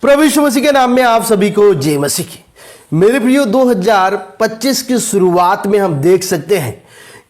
प्रभु यीशु मसीह के नाम में आप सभी को जय मसीह की। मेरे प्रियो 2025 की शुरुआत में हम देख सकते हैं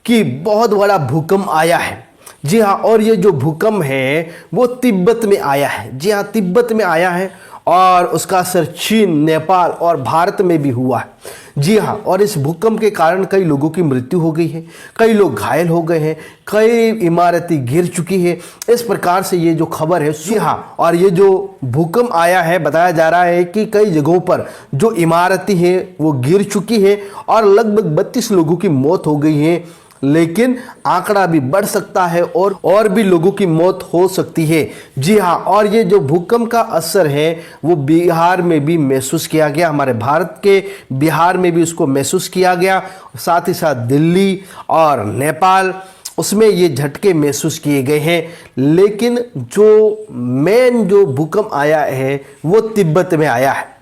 कि बहुत बड़ा भूकंप आया है। जी हाँ, और ये जो भूकंप है वो तिब्बत में आया है। जी हाँ, तिब्बत में आया है और उसका असर चीन, नेपाल और भारत में भी हुआ है। जी हाँ, और इस भूकंप के कारण कई लोगों की मृत्यु हो गई है, कई लोग घायल हो गए हैं, कई इमारतें गिर चुकी है। इस प्रकार से ये जो खबर है, जी हाँ, और ये जो भूकंप आया है बताया जा रहा है कि कई जगहों पर जो इमारतें हैं वो गिर चुकी है और लगभग 32 लोगों की मौत हो गई है। लेकिन आंकड़ा भी बढ़ सकता है और भी लोगों की मौत हो सकती है। जी हाँ, और ये जो भूकंप का असर है वो बिहार में भी महसूस किया गया, हमारे भारत के बिहार में भी उसको महसूस किया गया। साथ ही साथ दिल्ली और नेपाल, उसमें ये झटके महसूस किए गए हैं। लेकिन जो मेन जो भूकंप आया है वो तिब्बत में आया है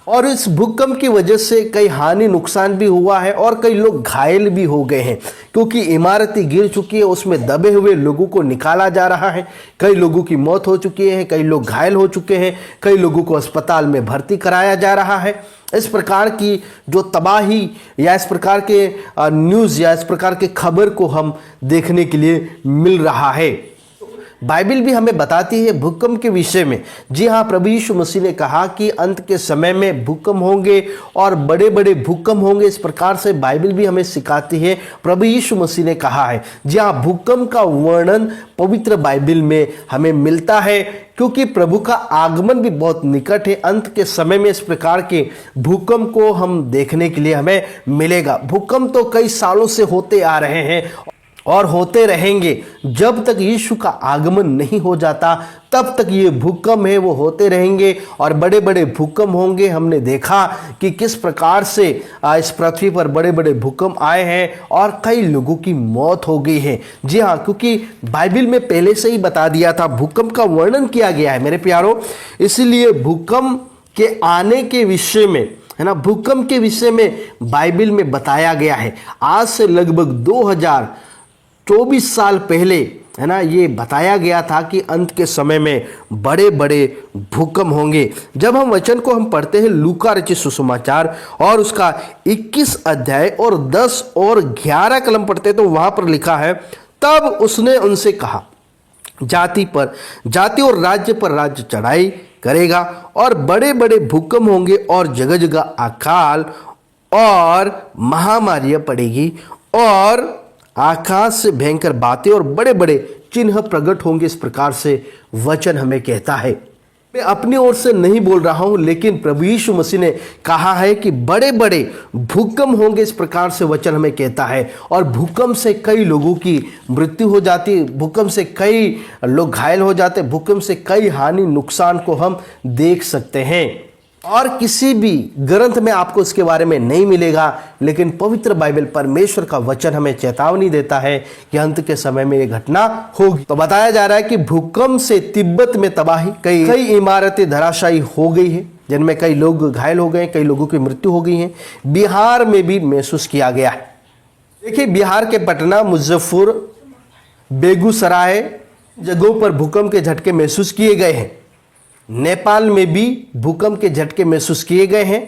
और इस भूकंप की वजह से कई हानि नुकसान भी हुआ है और कई लोग घायल भी हो गए हैं, क्योंकि इमारतें गिर चुकी है, उसमें दबे हुए लोगों को निकाला जा रहा है। कई लोगों की मौत हो चुकी है, कई लोग घायल हो चुके हैं, कई लोगों को अस्पताल में भर्ती कराया जा रहा है। इस प्रकार की जो तबाही या इस प्रकार के न्यूज़ या इस प्रकार के खबर को हम देखने के लिए मिल रहा है। बाइबल भी हमें बताती है भूकंप के विषय में। जी हाँ, प्रभु यीशु मसीह ने कहा कि अंत के समय में भूकंप होंगे और बड़े बड़े भूकंप होंगे। इस प्रकार से बाइबल भी हमें सिखाती है, प्रभु यीशु मसीह ने कहा है। जी हाँ, भूकंप का वर्णन पवित्र बाइबल में हमें मिलता है, क्योंकि प्रभु का आगमन भी बहुत निकट है। अंत के समय में इस प्रकार के भूकंप को हम देखने के लिए हमें मिलेगा। भूकंप तो कई सालों से होते आ रहे हैं और होते रहेंगे। जब तक यीशु का आगमन नहीं हो जाता तब तक ये भूकंप है वो होते रहेंगे और बड़े बड़े भूकंप होंगे। हमने देखा कि किस प्रकार से इस पृथ्वी पर बड़े बड़े भूकंप आए हैं और कई लोगों की मौत हो गई है। जी हाँ, क्योंकि बाइबल में पहले से ही बता दिया था, भूकंप का वर्णन किया गया है मेरे प्यारों। इसलिए भूकंप के आने के विषय में, है ना, भूकंप के विषय में बाइबल में बताया गया है। आज से लगभग 2024 साल पहले, है ना, ये बताया गया था कि अंत के समय में बड़े बड़े भूकंप होंगे। जब हम वचन को हम पढ़ते हैं लूका रचित सुसमाचार और उसका 21 अध्याय और 10 और 11 कलम पढ़ते हैं तो वहां पर लिखा है, तब उसने उनसे कहा, जाति पर जाति और राज्य पर राज्य चढ़ाई करेगा और बड़े बड़े भूकंप होंगे और जगह जगह अकाल और महामारियां पड़ेगी और आकाश से भयंकर बातें और बड़े बड़े चिन्ह प्रकट होंगे। इस प्रकार से वचन हमें कहता है। मैं अपनी ओर से नहीं बोल रहा हूं, लेकिन प्रभु यीशु मसीह ने कहा है कि बड़े बड़े भूकंप होंगे। इस प्रकार से वचन हमें कहता है और भूकंप से कई लोगों की मृत्यु हो जाती है, भूकंप से कई लोग घायल हो जाते हैं, भूकंप से कई हानि नुकसान को हम देख सकते हैं। और किसी भी ग्रंथ में आपको इसके बारे में नहीं मिलेगा, लेकिन पवित्र बाइबल परमेश्वर का वचन हमें चेतावनी देता है कि अंत के समय में यह घटना होगी। तो बताया जा रहा है कि भूकंप से तिब्बत में तबाही, कई इमारतें धराशायी हो गई है, जिनमें कई लोग घायल हो गए, कई लोगों की मृत्यु हो गई है। बिहार में भी महसूस किया गया है। देखिए, बिहार के पटना, मुजफ्फर, बेगूसराय जगहों पर भूकंप के झटके महसूस किए गए हैं। नेपाल में भी भूकंप के झटके महसूस किए गए हैं।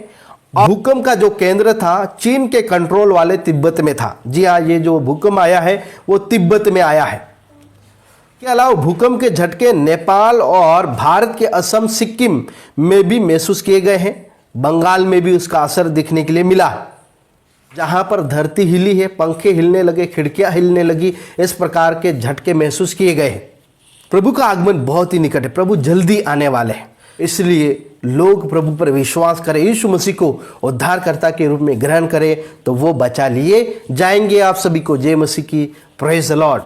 भूकंप का जो केंद्र था चीन के कंट्रोल वाले तिब्बत में था। जी हाँ, ये जो भूकंप आया है वो तिब्बत में आया है। के अलावा भूकंप के झटके नेपाल और भारत के असम, सिक्किम में भी महसूस किए गए हैं। बंगाल में भी उसका असर दिखने के लिए मिला। जहां पर धरती हिली है, पंखे हिलने लगे, खिड़कियां हिलने लगी, इस प्रकार के झटके महसूस किए गए हैं। प्रभु का आगमन बहुत ही निकट है, प्रभु जल्दी आने वाले हैं। इसलिए लोग प्रभु पर विश्वास करें, यीशु मसीह को उद्धारकर्ता के रूप में ग्रहण करें तो वो बचा लिए जाएंगे। आप सभी को जय मसीह की। Praise the Lord.